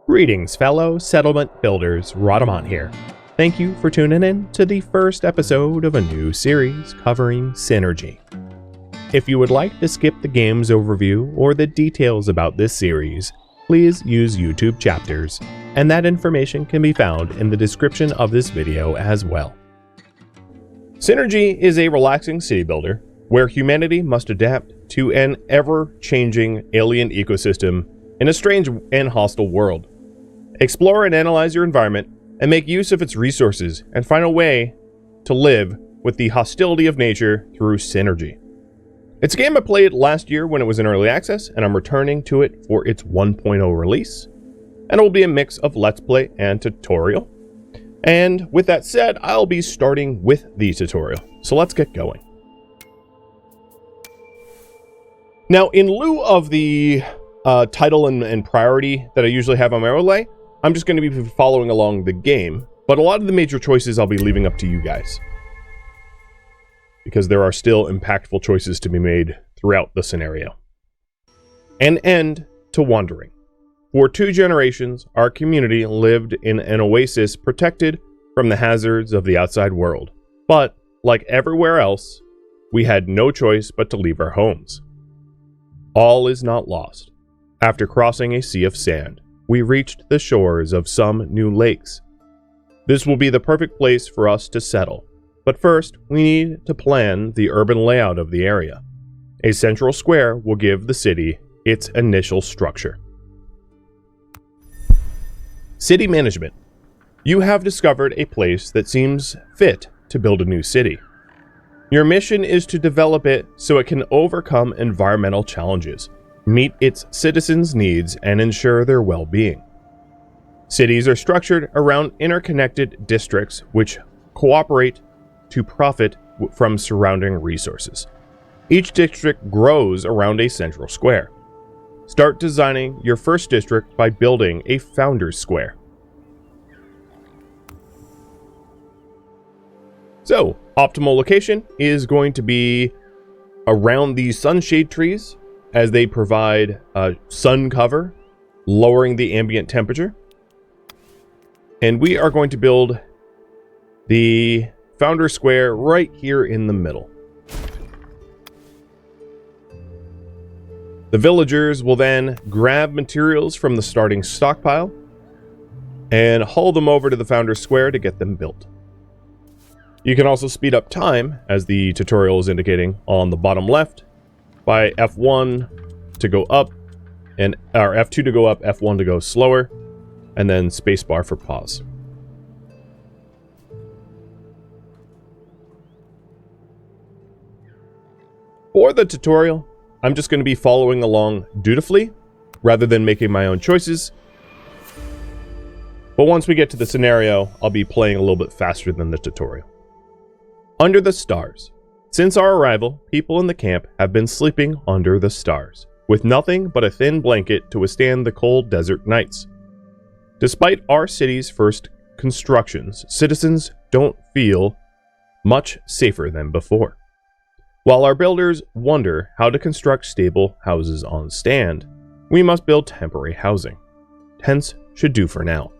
Greetings, fellow settlement builders. Rhadamant here. Thank you for tuning in to the first episode of a new series covering Synergy. If you would like to skip the game's overview or the details about this series, please use YouTube chapters, and that information can be found in the description of this video as well. Synergy is a relaxing city builder where humanity must adapt to an ever-changing alien ecosystem in a strange and hostile world. Explore and analyze your environment and make use of its resources and find a way to live with the hostility of nature through Synergy. It's a game I played last year when it was in early access, and I'm returning to it for its 1.0 release, and it will be a mix of Let's Play and tutorial. And with that said, I'll be starting with the tutorial, so let's get going. Now, in lieu of the title and priority that I usually have on my overlay, I'm just going to be following along the game, but a lot of the major choices I'll be leaving up to you guys, because there are still impactful choices to be made throughout the scenario. An end to wandering. For 2 generations, our community lived in an oasis protected from the hazards of the outside world. But, like everywhere else, we had no choice but to leave our homes. All is not lost. After crossing a sea of sand, we reached the shores of some new lakes. This will be the perfect place for us to settle. But first, we need to plan the urban layout of the area. A central square will give the city its initial structure. City management. You have discovered a place that seems fit to build a new city. Your mission is to develop it so it can overcome environmental challenges, meet its citizens' needs, and ensure their well-being. Cities are structured around interconnected districts which cooperate to profit from surrounding resources. Each district grows around a central square. Start designing your first district by building a founder's square. So, optimal location is going to be around these sunshade trees, as they provide sun cover, lowering the ambient temperature. And we are going to build the Founder Square right here in the middle. The villagers will then grab materials from the starting stockpile and haul them over to the Founder Square to get them built. You can also speed up time, as the tutorial is indicating on the bottom left, by F1 to go up, and or F2 to go up, F1 to go slower, and then spacebar for pause. For the tutorial, I'm just going to be following along dutifully, rather than making my own choices. But once we get to the scenario, I'll be playing a little bit faster than the tutorial. Under the stars. Since our arrival, people in the camp have been sleeping under the stars, with nothing but a thin blanket to withstand the cold desert nights. Despite our city's first constructions, citizens don't feel much safer than before. While our builders wonder how to construct stable houses on stand, we must build temporary housing. Tents should do for now.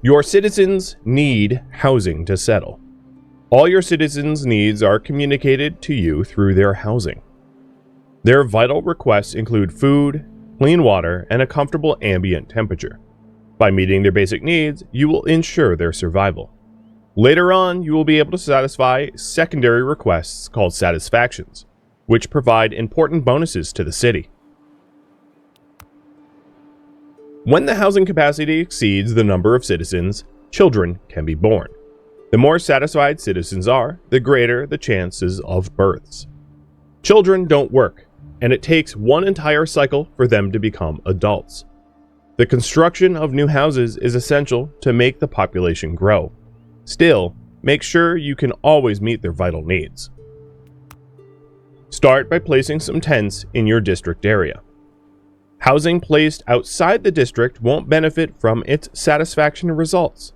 Your citizens need housing to settle. All your citizens' needs are communicated to you through their housing. Their vital requests include food, clean water, and a comfortable ambient temperature. By meeting their basic needs, you will ensure their survival. Later on, you will be able to satisfy secondary requests called satisfactions, which provide important bonuses to the city. When the housing capacity exceeds the number of citizens, children can be born. The more satisfied citizens are, the greater the chances of births. Children don't work, and it takes one entire cycle for them to become adults. The construction of new houses is essential to make the population grow. Still, make sure you can always meet their vital needs. Start by placing some tents in your district area. Housing placed outside the district won't benefit from its satisfaction results.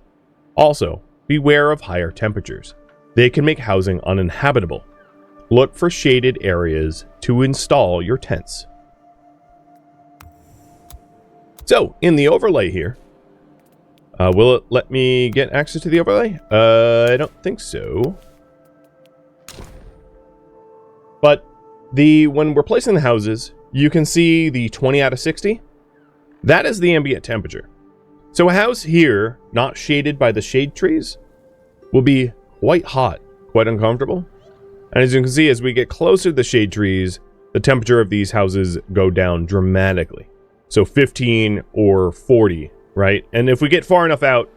Also, beware of higher temperatures. They can make housing uninhabitable. Look for shaded areas to install your tents. So, in the overlay here, will it let me get access to the overlay? I don't think so. But when we're placing the houses, you can see the 20 out of 60. That is the ambient temperature. So a house here, not shaded by the shade trees, will be quite hot, quite uncomfortable. And as you can see, as we get closer to the shade trees, the temperature of these houses go down dramatically. So 15 or 40, right? And if we get far enough out,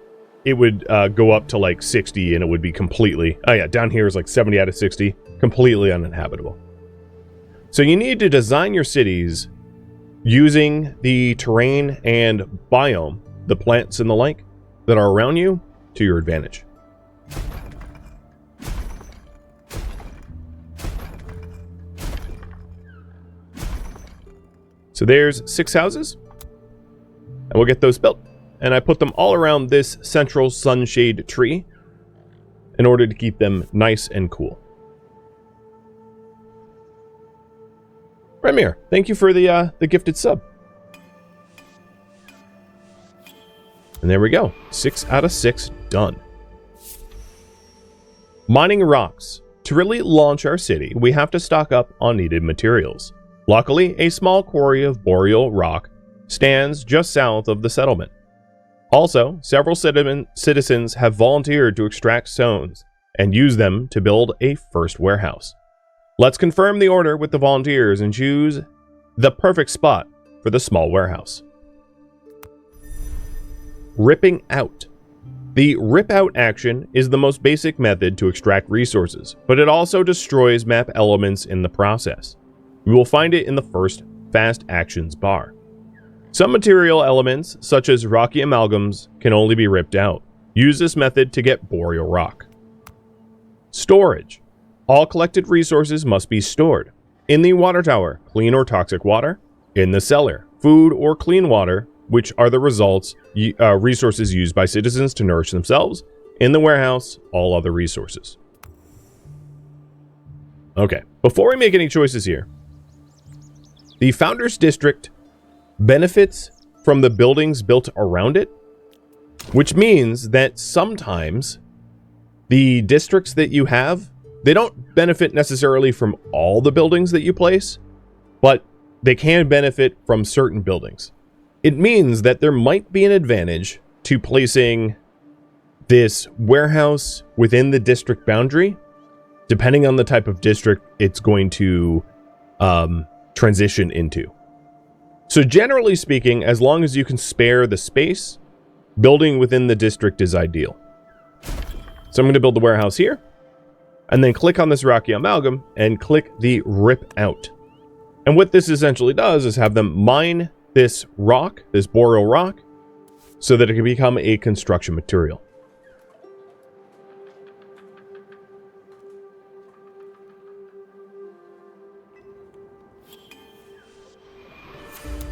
it would go up to like 60 and it would be completely, oh yeah, down here is like 70 out of 60, completely uninhabitable. So you need to design your cities using the terrain and biome, the plants and the like, that are around you to your advantage. So there's 6 houses, and we'll get those built. And I put them all around this central sunshade tree in order to keep them nice and cool. Premier, thank you for the gifted sub. And there we go. 6 out of 6 done. Mining rocks. To really launch our city, we have to stock up on needed materials. Luckily, a small quarry of boreal rock stands just south of the settlement. Also, several citizens have volunteered to extract stones and use them to build a first warehouse. Let's confirm the order with the volunteers and choose the perfect spot for the small warehouse. Ripping out. The rip out action is the most basic method to extract resources, but it also destroys map elements in the process. We will find it in the first fast actions bar. Some material elements, such as rocky amalgams, can only be ripped out. Use this method to get boreal rock. Storage. All collected resources must be stored. In the water tower, clean or toxic water. In the cellar, food or clean water, which are the resources used by citizens to nourish themselves. In the warehouse, all other resources. Okay, before we make any choices here, the Founders District benefits from the buildings built around it, which means that sometimes the districts that you have, they don't benefit necessarily from all the buildings that you place, but they can benefit from certain buildings. It means that there might be an advantage to placing this warehouse within the district boundary, depending on the type of district it's going to transition into. So generally speaking, as long as you can spare the space, building within the district is ideal. So I'm going to build the warehouse here, and then click on this rocky amalgam and click the rip out. And what this essentially does is have them mine this rock, this boreal rock, so that it can become a construction material.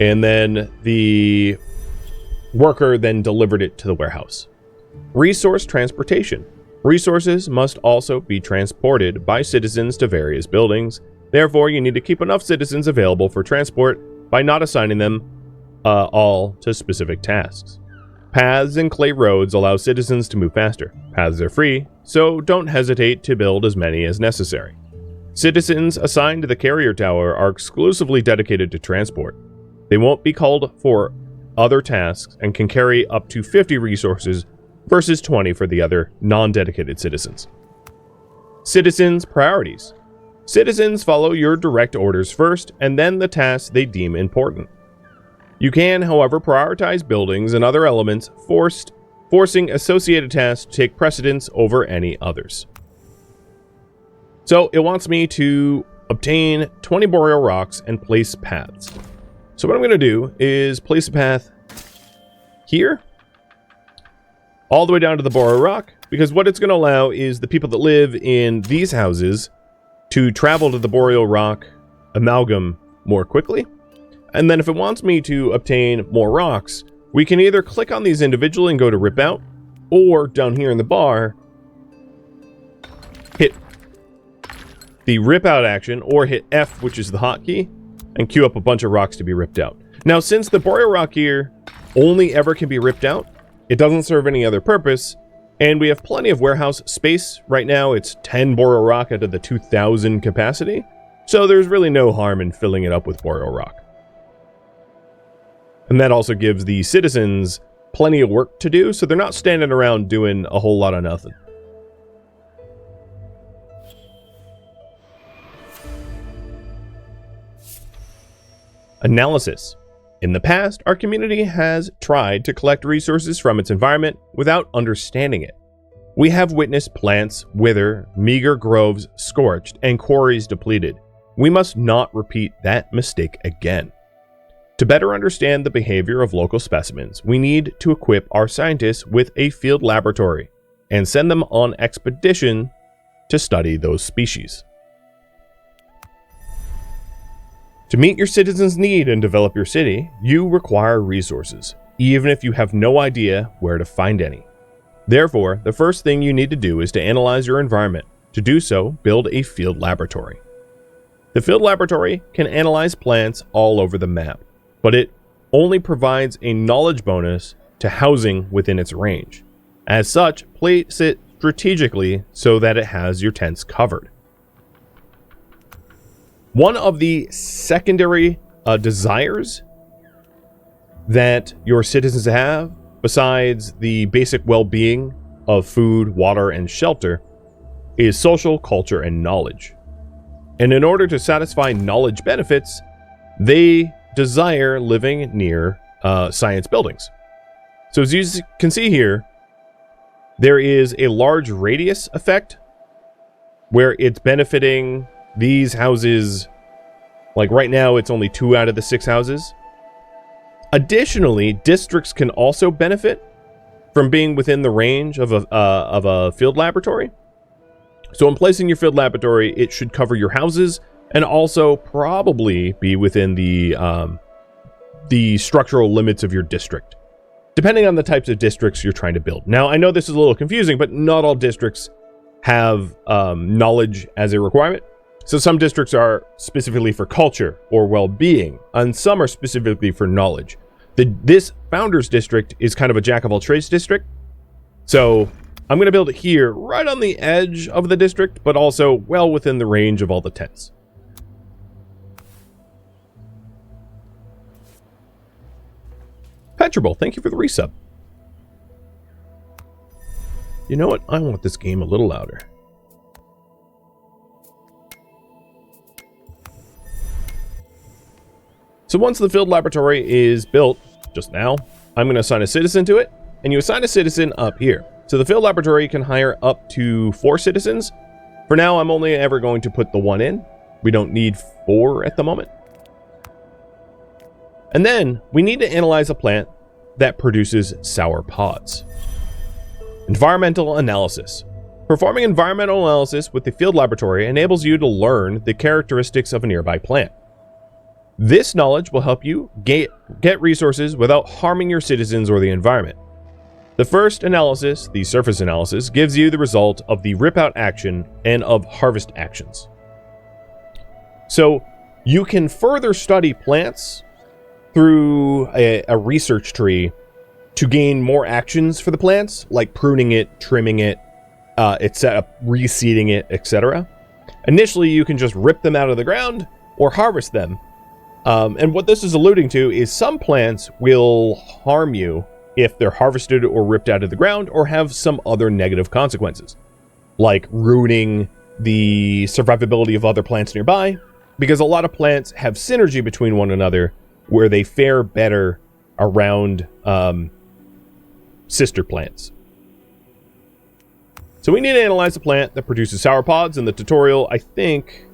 And then the worker then delivered it to the warehouse. Resource transportation. Resources must also be transported by citizens to various buildings. Therefore, you need to keep enough citizens available for transport by not assigning them all to specific tasks. Paths and clay roads allow citizens to move faster. Paths are free, so don't hesitate to build as many as necessary. Citizens assigned to the carrier tower are exclusively dedicated to transport. They won't be called for other tasks and can carry up to 50 resources versus 20 for the other non-dedicated citizens. Citizens' priorities. Citizens follow your direct orders first and then the tasks they deem important. You can, however, prioritize buildings and other elements, forcing associated tasks to take precedence over any others. So it wants me to obtain 20 boreal rocks and place paths. So what I'm going to do is place a path here, all the way down to the boreal rock, because what it's going to allow is the people that live in these houses to travel to the boreal rock amalgam more quickly. And then if it wants me to obtain more rocks, we can either click on these individually and go to rip out, or down here in the bar, hit the rip out action, or hit F, which is the hotkey, and queue up a bunch of rocks to be ripped out. Now, since the boreal rock here only ever can be ripped out. It doesn't serve any other purpose, and we have plenty of warehouse space. Right now, it's 10 boreal rock out of the 2,000 capacity, so there's really no harm in filling it up with boreal rock. And that also gives the citizens plenty of work to do, so they're not standing around doing a whole lot of nothing. Analysis. In the past, our community has tried to collect resources from its environment without understanding it. We have witnessed plants wither, meager groves scorched, and quarries depleted. We must not repeat that mistake again. To better understand the behavior of local specimens, we need to equip our scientists with a field laboratory and send them on expedition to study those species. To meet your citizens' need and develop your city, you require resources, even if you have no idea where to find any. Therefore, the first thing you need to do is to analyze your environment. To do so, build a field laboratory. The field laboratory can analyze plants all over the map, but it only provides a knowledge bonus to housing within its range. As such, place it strategically so that it has your tents covered. One of the secondary desires that your citizens have, besides the basic well-being of food, water, and shelter, is social, culture, and knowledge. And in order to satisfy knowledge benefits, they desire living near science buildings. So as you can see here, there is a large radius effect where it's benefiting these houses. Like right now, it's only 2 out of the 6 houses. Additionally, districts can also benefit from being within the range of a field laboratory. So in placing your field laboratory, it should cover your houses and also probably be within the structural limits of your district, depending on the types of districts you're trying to build. Now, I know this is a little confusing, but not all districts have knowledge as a requirement. So some districts are specifically for culture or well-being, and some are specifically for knowledge. This Founders District is kind of a jack-of-all-trades district. So I'm going to build it here, right on the edge of the district, but also well within the range of all the tents. Petrable, thank you for the resub. You know what? I want this game a little louder. So once the field laboratory is built, just now, I'm going to assign a citizen to it, and you assign a citizen up here. So the field laboratory can hire up to 4 citizens. For now, I'm only ever going to put the 1 in. We don't need 4 at the moment. And then we need to analyze a plant that produces sour pods. Environmental analysis. Performing environmental analysis with the field laboratory enables you to learn the characteristics of a nearby plant. This knowledge will help you get resources without harming your citizens or the environment. The first analysis, the surface analysis, gives you the result of the rip-out action and of harvest actions. So you can further study plants through a research tree to gain more actions for the plants, like pruning it, trimming it, reseeding it, etc. Initially, you can just rip them out of the ground or harvest them. And what this is alluding to is some plants will harm you if they're harvested or ripped out of the ground or have some other negative consequences, like ruining the survivability of other plants nearby, because a lot of plants have synergy between one another where they fare better around sister plants. So we need to analyze a plant that produces sour pods. In the tutorial, I think...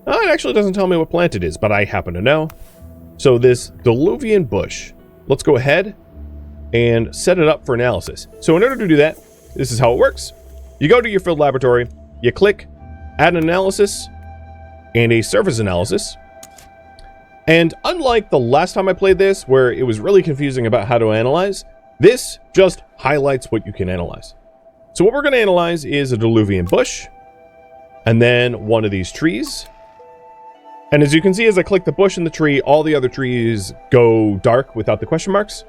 it actually doesn't tell me what plant it is, but I happen to know. So this Diluvian bush, let's go ahead and set it up for analysis. So in order to do that, this is how it works. You go to your field laboratory, you click add an analysis and a surface analysis. And unlike the last time I played this, where it was really confusing about how to analyze, this just highlights what you can analyze. So what we're going to analyze is a Diluvian bush, and then one of these trees, And as you can see, as I click the bush in the tree, all the other trees go dark without the question marks.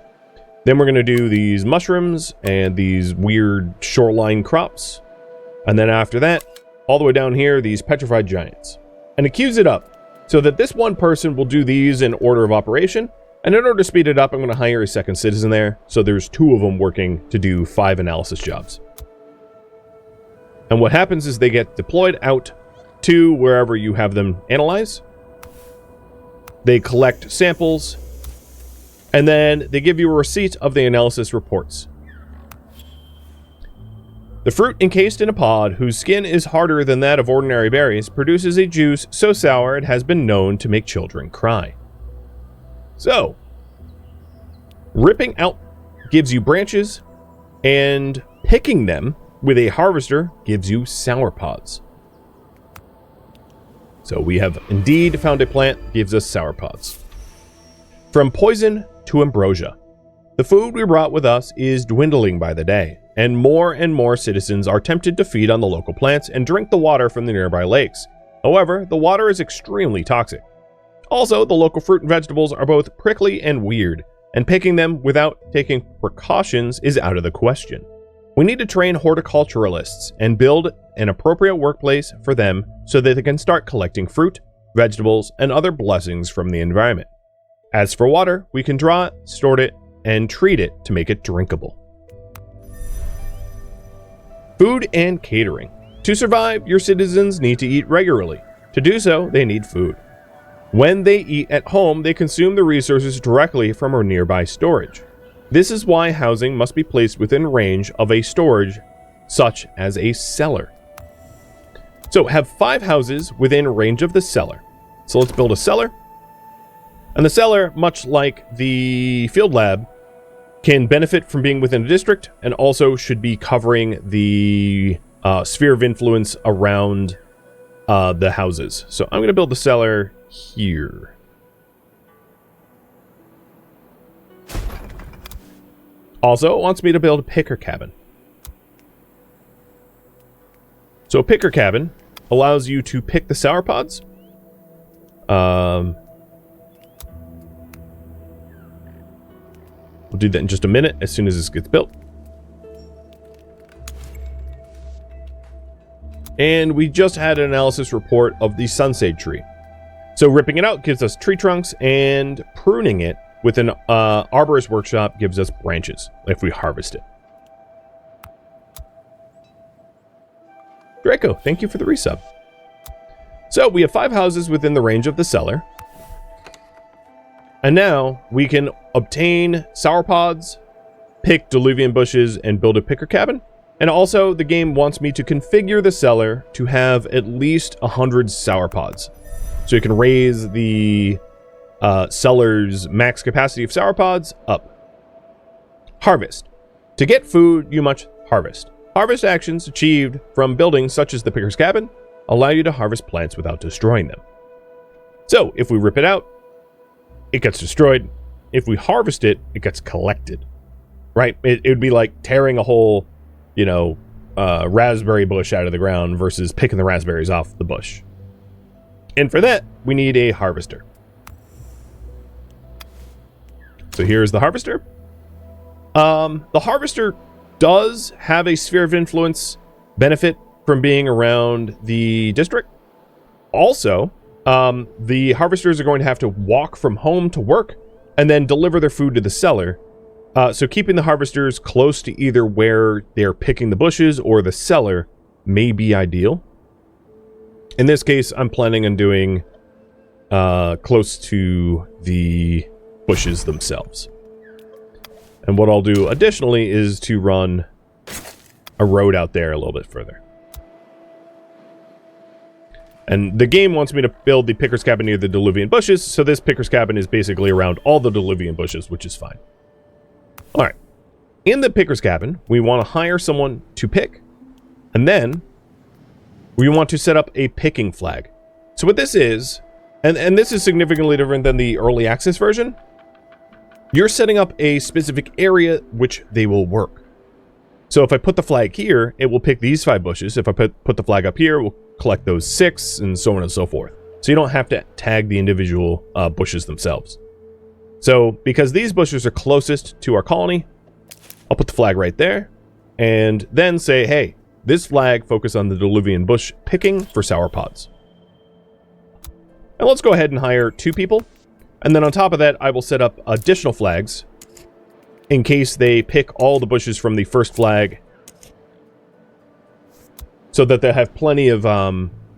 Then we're going to do these mushrooms and these weird shoreline crops. And then after that, all the way down here, these petrified giants. And it queues it up so that this one person will do these in order of operation. And in order to speed it up, I'm going to hire a second citizen there. So there's 2 of them working to do 5 analysis jobs. And what happens is they get deployed out to wherever you have them analyze. They collect samples, and then they give you a receipt of the analysis reports. The fruit encased in a pod, whose skin is harder than that of ordinary berries, produces a juice so sour it has been known to make children cry. So, ripping out gives you branches, and picking them with a harvester gives you sour pods. So we have indeed found a plant that gives us sour pods. From poison to ambrosia. The food we brought with us is dwindling by the day, and more citizens are tempted to feed on the local plants and drink the water from the nearby lakes. However, the water is extremely toxic. Also, the local fruit and vegetables are both prickly and weird, and picking them without taking precautions is out of the question. We need to train horticulturalists and build an appropriate workplace for them so that they can start collecting fruit, vegetables, and other blessings from the environment. As for water, we can draw it, store it, and treat it to make it drinkable. Food and catering. To survive, your citizens need to eat regularly. To do so, they need food. When they eat at home, they consume the resources directly from our nearby storage. This is why housing must be placed within range of a storage, such as a cellar. So have 5 houses within range of the cellar. So let's build a cellar. And the cellar, much like the field lab, can benefit from being within a district and also should be covering the sphere of influence around the houses. So I'm going to build the cellar here. Also, it wants me to build a picker cabin. So a picker cabin allows you to pick the sour pods. We'll do that in just a minute as soon as this gets built. And we just had an analysis report of the sunsage tree. So ripping it out gives us tree trunks, and pruning it with an arborist workshop gives us branches if we harvest it. Draco, thank you for the resub. So we have 5 houses within the range of the cellar. And now we can obtain sour pods, pick diluvian bushes, and build a picker cabin. And also the game wants me to configure the cellar to have at least 100 sour pods. So you can raise the cellar's max capacity of sour pods up. Harvest. To get food, you must harvest. Harvest actions achieved from buildings such as the picker's cabin allow you to harvest plants without destroying them. So if we rip it out, it gets destroyed. If we harvest it, it gets collected. Right? It would be like tearing a whole, raspberry bush out of the ground versus picking the raspberries off the bush. And for that, we need a harvester. So here's the harvester. The harvester does have a sphere of influence benefit from being around the district. Also, the harvesters are going to have to walk from home to work and then deliver their food to the cellar. So keeping the harvesters close to either where they're picking the bushes or the cellar may be ideal. In this case, I'm planning on doing close to the bushes themselves. And what I'll do additionally is to run a road out there a little bit further. And the game wants me to build the picker's cabin near the diluvian bushes, so this picker's cabin is basically around all the diluvian bushes, which is fine. Alright. In the picker's cabin, we want to hire someone to pick, and then we want to set up a picking flag. So what this is, and this is significantly different than the early access version, you're setting up a specific area which they will work. So if I put the flag here, it will pick these 5 bushes. If I put the flag up here, we'll collect those 6, and so on and so forth. so you don't have to tag the individual bushes themselves. So because these bushes are closest to our colony, I'll put the flag right there, and then say, hey, this flag focus on the Diluvian bush picking for sauropods. And let's go ahead and hire 2 people. And then on top of that, I will set up additional flags in case they pick all the bushes from the first flag, so that they have plenty of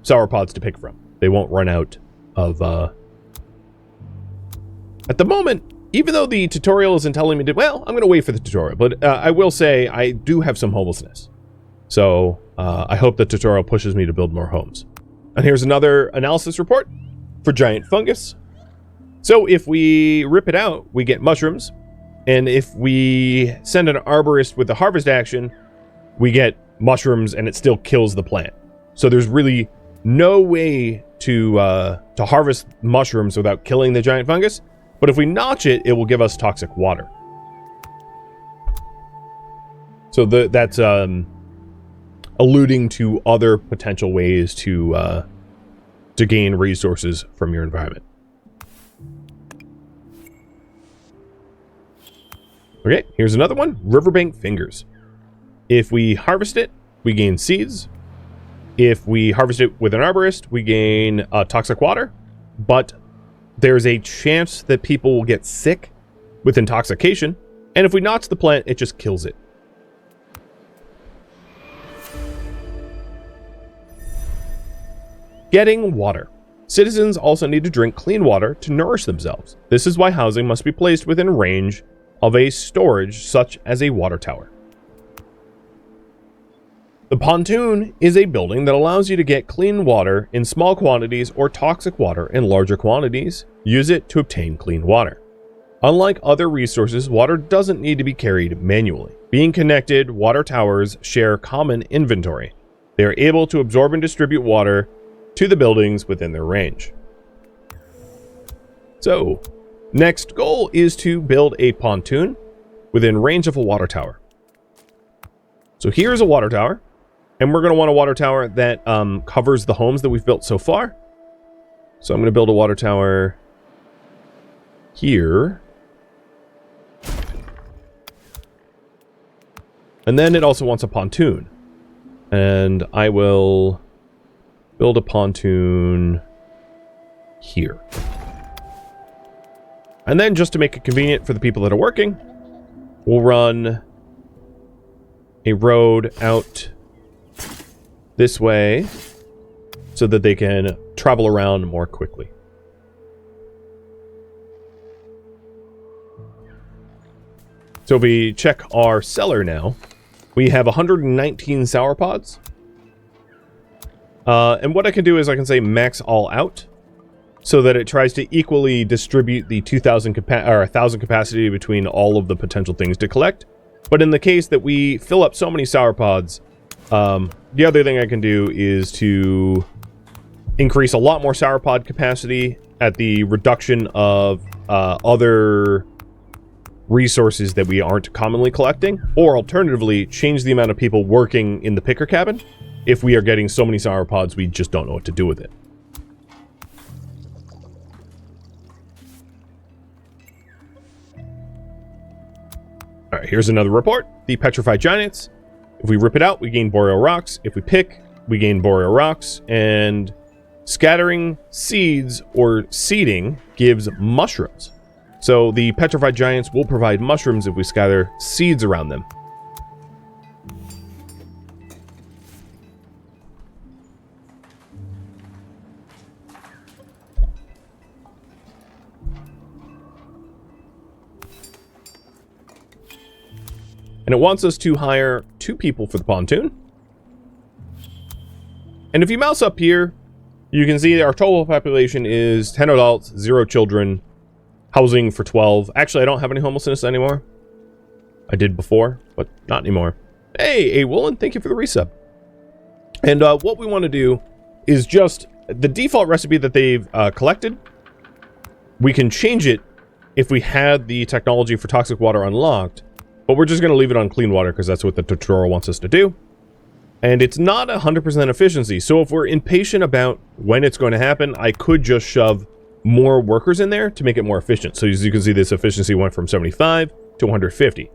sauropods to pick from. They won't run out of... At the moment, even though the tutorial isn't telling me to... Well, I'm going to wait for the tutorial, but I will say I do have some homelessness. So I hope the tutorial pushes me to build more homes. And here's another analysis report for giant fungus. So if we rip it out, we get mushrooms. And if we send an arborist with the harvest action, we get mushrooms, and it still kills the plant. So there's really no way to harvest mushrooms without killing the giant fungus. But if we notch it, it will give us toxic water. So that's alluding to other potential ways to gain resources from your environment. Okay, here's another one. Riverbank fingers. If we harvest it, we gain seeds. If we harvest it with an arborist, we gain toxic water. But there's a chance that people will get sick with intoxication. And if we notch the plant, it just kills it. Getting water. Citizens also need to drink clean water to nourish themselves. This is why housing must be placed within range of a storage such as a water tower. The pontoon is a building that allows you to get clean water in small quantities or toxic water in larger quantities. Use it to obtain clean water. Unlike other resources, water doesn't need to be carried manually. Being connected, water towers share common inventory. They are able to absorb and distribute water to the buildings within their range. So, next goal is to build a pontoon within range of a water tower. So here's a water tower, and we're going to want a water tower that covers the homes that we've built so far. So I'm going to build a water tower here. And then it also wants a pontoon. And I will build a pontoon here. And then just to make it convenient for the people that are working, we'll run a road out this way so that they can travel around more quickly. So if we check our cellar now, we have 119 sauropods. And what I can do is I can say max all out, so that it tries to equally distribute the 1,000 capacity between all of the potential things to collect. But in the case that we fill up so many sauropods, the other thing I can do is to increase a lot more sauropod capacity at the reduction of other resources that we aren't commonly collecting, or alternatively, change the amount of people working in the picker cabin if we are getting so many sauropods we just don't know what to do with it. Alright, here's another report. The petrified giants. If we rip it out, we gain boreal rocks. If we pick, we gain boreal rocks. And scattering seeds or seeding gives mushrooms. So the petrified giants will provide mushrooms if we scatter seeds around them. And it wants us to hire 2 people for the pontoon. And if you mouse up here, you can see our total population is 10 adults, 0 children, housing for 12. Actually, I don't have any homelessness anymore. I did before, but not anymore. Hey, Woolen, thank you for the resub. And what we want to do is just the default recipe that they've collected. We can change it if we had the technology for toxic water unlocked. But we're just going to leave it on clean water because that's what the tutorial wants us to do. And it's not 100% efficiency. So if we're impatient about when it's going to happen, I could just shove more workers in there to make it more efficient. So as you can see, this efficiency went from 75 to 150,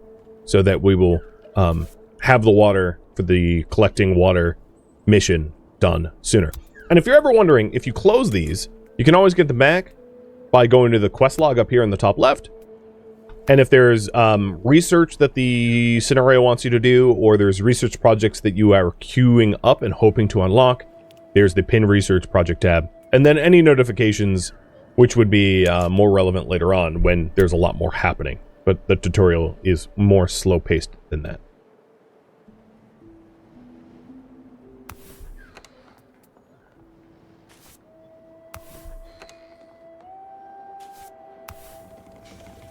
so that we will have the water for the collecting water mission done sooner. And if you're ever wondering, if you close these, you can always get them back by going to the quest log up here in the top left. And if there's research that the scenario wants you to do, or there's research projects that you are queuing up and hoping to unlock, there's the pin research project tab. And then any notifications, which would be more relevant later on when there's a lot more happening. But the tutorial is more slow-paced than that.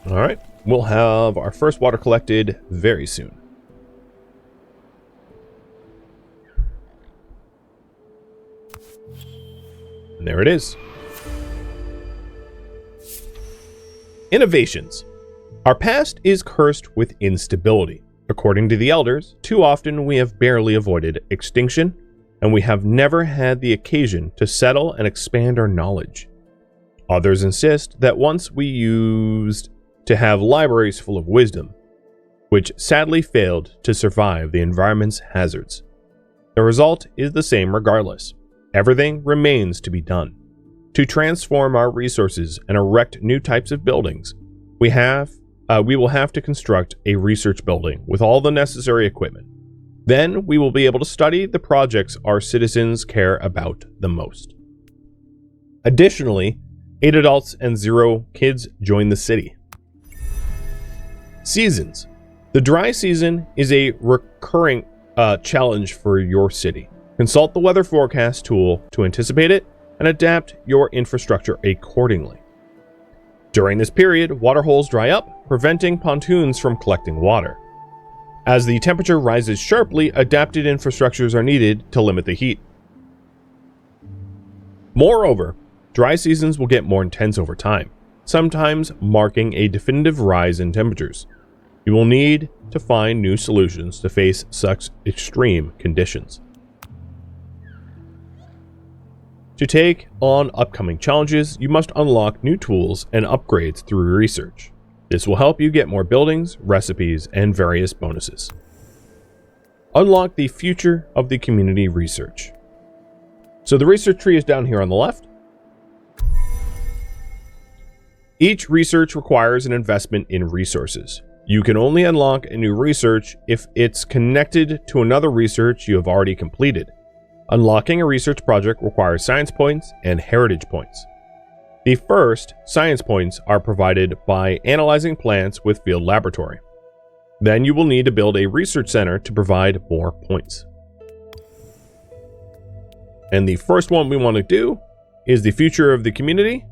All right, we'll have our first water collected very soon. And there it is. Innovations. Our past is cursed with instability. According to the elders, too often we have barely avoided extinction, and we have never had the occasion to settle and expand our knowledge. Others insist that once we used to have libraries full of wisdom, which sadly failed to survive the environment's hazards. The result is the same regardless. Everything remains to be done. To transform our resources and erect new types of buildings, we will have to construct a research building with all the necessary equipment. Then we will be able to study the projects our citizens care about the most. Additionally, 8 adults and 0 kids join the city. Seasons. The dry season is a recurring challenge for your city. Consult the weather forecast tool to anticipate it and adapt your infrastructure accordingly. During this period, water holes dry up, preventing pontoons from collecting water. As the temperature rises sharply, adapted infrastructures are needed to limit the heat. Moreover, dry seasons will get more intense over time, sometimes marking a definitive rise in temperatures. You will need to find new solutions to face such extreme conditions. To take on upcoming challenges, you must unlock new tools and upgrades through research. This will help you get more buildings, recipes, and various bonuses. Unlock the future of the community research. So the research tree is down here on the left. Each research requires an investment in resources. You can only unlock a new research if it's connected to another research you have already completed. Unlocking a research project requires science points and heritage points. The first science points are provided by analyzing plants with field laboratory. Then you will need to build a research center to provide more points. And the first one we want to do is the future of the community,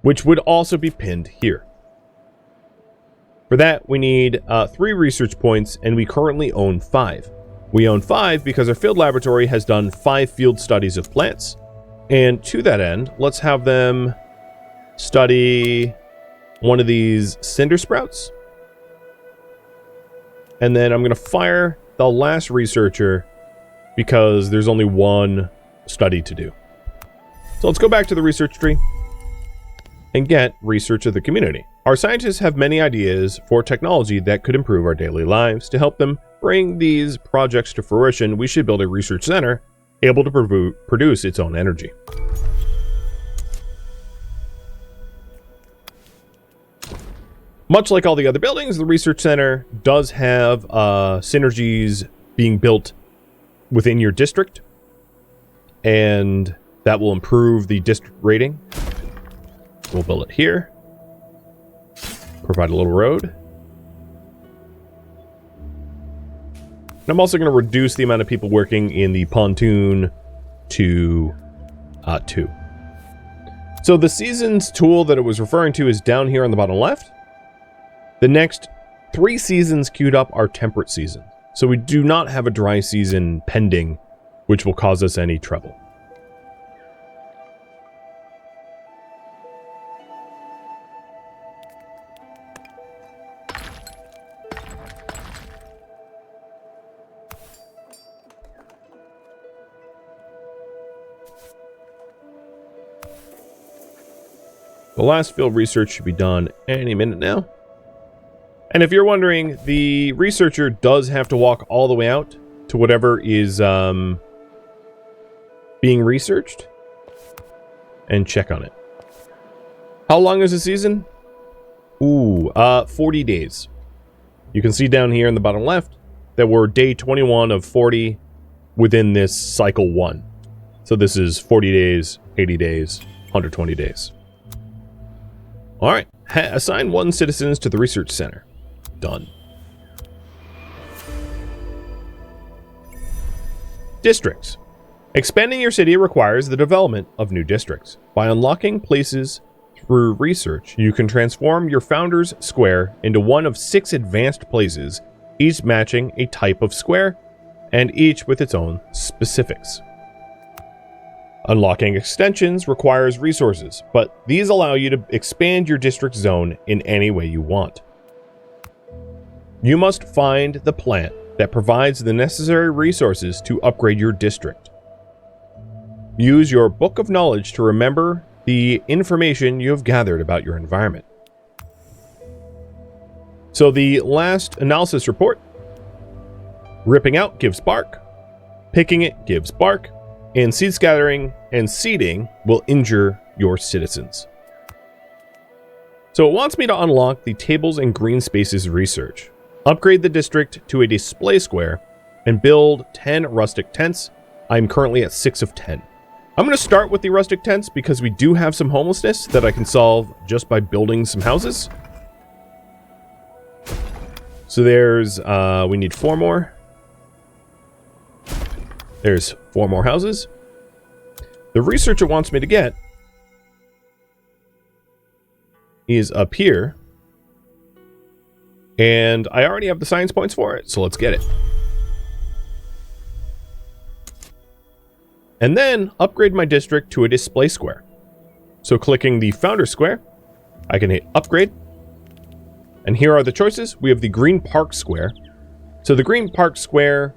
which would also be pinned here. For that, we need 3 research points, and we currently own 5. We own 5 because our field laboratory has done 5 field studies of plants. And to that end, let's have them study one of these cinder sprouts. And then I'm going to fire the last researcher because there's only one study to do. So let's go back to the research tree and get research of the community. Our scientists have many ideas for technology that could improve our daily lives. To help them bring these projects to fruition, we should build a research center able to produce its own energy. Much like all the other buildings, the research center does have synergies being built within your district, and that will improve the district rating. We'll build it here. Provide a little road. And I'm also going to reduce the amount of people working in the pontoon to 2. So the seasons tool that it was referring to is down here on the bottom left. The next 3 seasons queued up are temperate seasons. So we do not have a dry season pending, which will cause us any trouble. The last field research should be done any minute now. And if you're wondering, the researcher does have to walk all the way out to whatever is being researched and check on it. How long is the season? 40 days. You can see down here in the bottom left that we're day 21 of 40 within this cycle 1. So this is 40 days, 80 days, 120 days. All right, assign 1 citizens to the research center. Done. Districts. Expanding your city requires the development of new districts. By unlocking places through research, you can transform your founder's square into one of 6 advanced places, each matching a type of square, and each with its own specifics. Unlocking extensions requires resources, but these allow you to expand your district zone in any way you want. You must find the plant that provides the necessary resources to upgrade your district. Use your book of knowledge to remember the information you have gathered about your environment. So the last analysis report, ripping out gives bark, picking it gives bark, and seed scattering and seeding will injure your citizens. So it wants me to unlock the tables and green spaces research, upgrade the district to a display square, and build 10 rustic tents. I'm currently at 6 of 10. I'm going to start with the rustic tents because we do have some homelessness that I can solve just by building some houses. So there's, we need 4 more. There's 4 more houses. The researcher wants me to get is up here. And I already have the science points for it, so let's get it. And then upgrade my district to a display square. So clicking the founder square, I can hit upgrade. And here are the choices. We have the green park square. So the green park square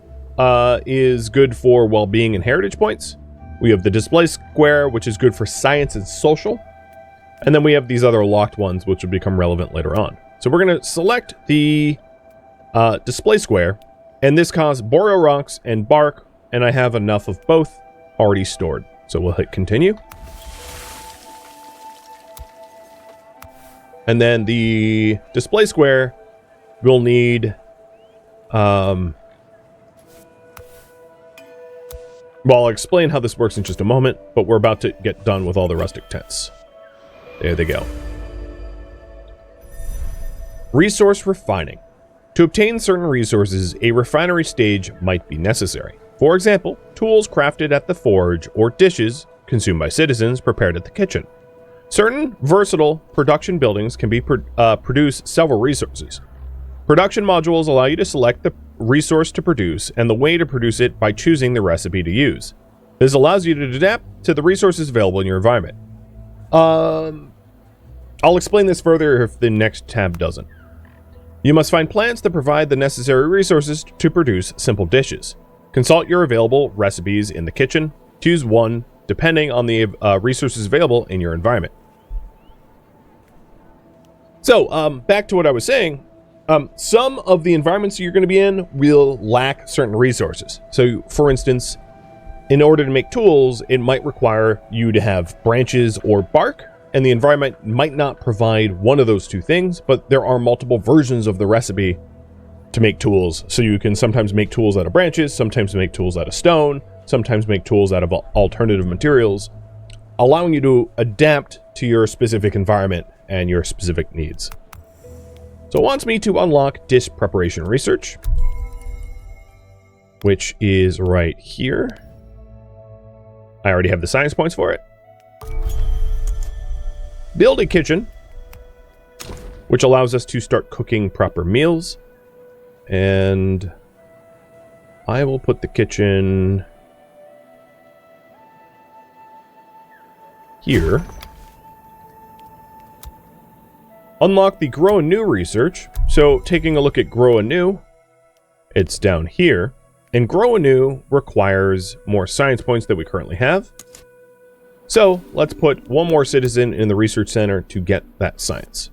is good for well-being and heritage points. We have the display square, which is good for science and social. And then we have these other locked ones, which will become relevant later on. So we're going to select the display square, and this costs boreal rocks and bark, and I have enough of both already stored. So we'll hit continue. And then the display square will need well, I'll explain how this works in just a moment, but we're about to get done with all the rustic tents. There they go. Resource refining. To obtain certain resources, a refinery stage might be necessary. For example, tools crafted at the forge or dishes consumed by citizens prepared at the kitchen. Certain versatile production buildings can produce several resources. Production modules allow you to select the resource to produce and the way to produce it by choosing the recipe to use. This allows you to adapt to the resources available in your environment. I'll explain this further if the next tab doesn't. You must find plants that provide the necessary resources to produce simple dishes. Consult your available recipes in the kitchen. Choose one depending on the resources available in your environment. So, back to what I was saying. Some of the environments you're going to be in will lack certain resources. So, for instance, in order to make tools, it might require you to have branches or bark, and the environment might not provide one of those two things, but there are multiple versions of the recipe to make tools. So you can sometimes make tools out of branches, sometimes make tools out of stone, sometimes make tools out of alternative materials, allowing you to adapt to your specific environment and your specific needs. So it wants me to unlock dish preparation research, which is right here. I already have the science points for it. Build a kitchen, which allows us to start cooking proper meals. And I will put the kitchen here. Unlock the grow anew research. So taking a look at grow anew, it's down here. And grow anew requires more science points that we currently have. So let's put one more citizen in the research center to get that science.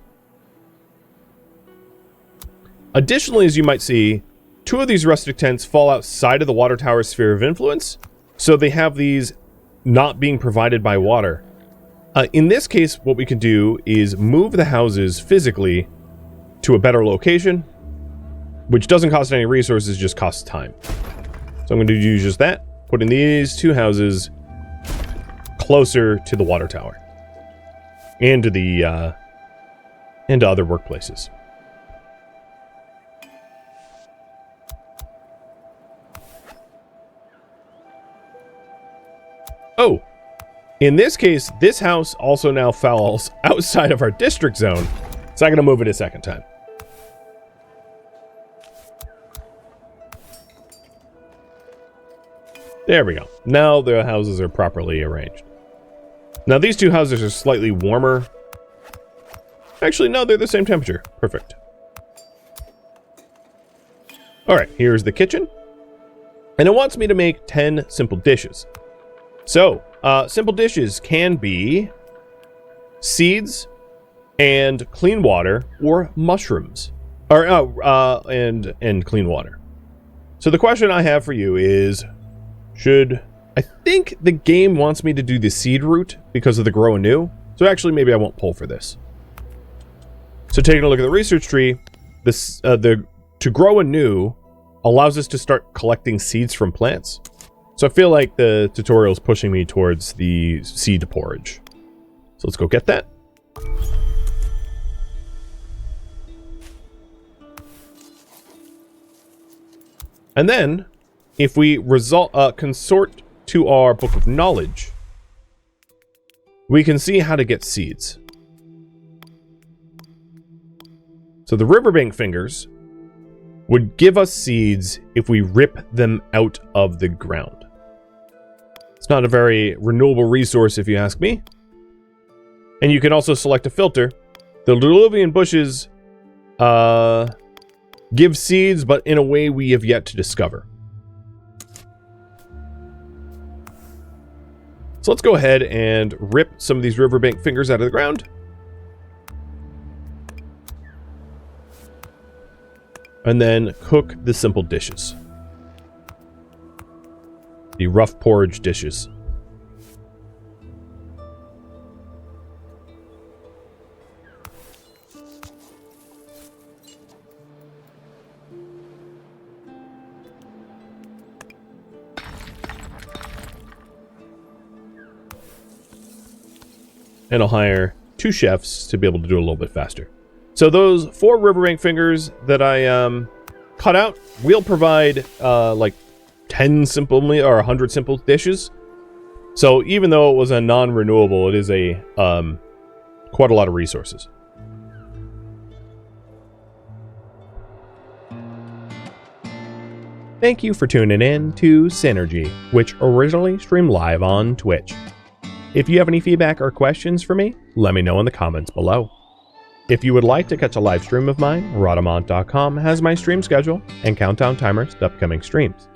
Additionally, as you might see, 2 of these rustic tents fall outside of the water tower's sphere of influence, so they have these not being provided by water. In this case, what we can do is move the houses physically to a better location, which doesn't cost any resources, just costs time. So I'm going to do just that, putting these 2 houses closer to the water tower and to the into other workplaces. Oh, in this case, this house also now falls outside of our district zone, so I'm going to move it a second time. There we go. Now the houses are properly arranged. Now these 2 houses are slightly warmer. Actually, no, they're the same temperature. Perfect. All right, here's the kitchen. And it wants me to make 10 simple dishes. So, simple dishes can be seeds and clean water, or mushrooms, or and clean water. So the question I have for you is, I think the game wants me to do the seed route because of the grow anew. So actually, maybe I won't pull for this. So taking a look at the research tree, to grow anew allows us to start collecting seeds from plants. So I feel like the tutorial is pushing me towards the seed porridge. So let's go get that. And then, if we consort to our book of knowledge, we can see how to get seeds. So the riverbank fingers would give us seeds if we rip them out of the ground. It's not a very renewable resource if you ask me. And you can also select a filter. The Diluvian bushes give seeds, but in a way we have yet to discover. So let's go ahead and rip some of these riverbank fingers out of the ground. And then cook the simple dishes. The rough porridge dishes. And I'll hire 2 chefs to be able to do it a little bit faster. So those 4 riverbank fingers that I cut out will provide like 10 simple or 100 simple dishes. So even though it was a non-renewable, it is a quite a lot of resources. Thank you for tuning in to Synergy, which originally streamed live on Twitch. If you have any feedback or questions for me, let me know in the comments below. If you would like to catch a live stream of mine, Rhadamant.com has my stream schedule and countdown timers to upcoming streams.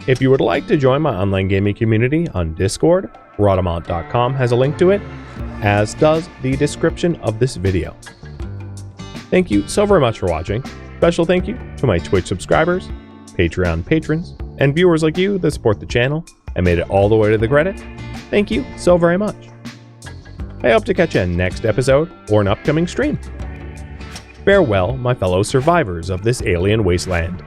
If you would like to join my online gaming community on Discord, Rhadamant.com has a link to it, as does the description of this video. Thank you so very much for watching. Special thank you to my Twitch subscribers, Patreon patrons, and viewers like you that support the channel and made it all the way to the credit. Thank you so very much. I hope to catch you in next episode or an upcoming stream. Farewell, my fellow survivors of this alien wasteland.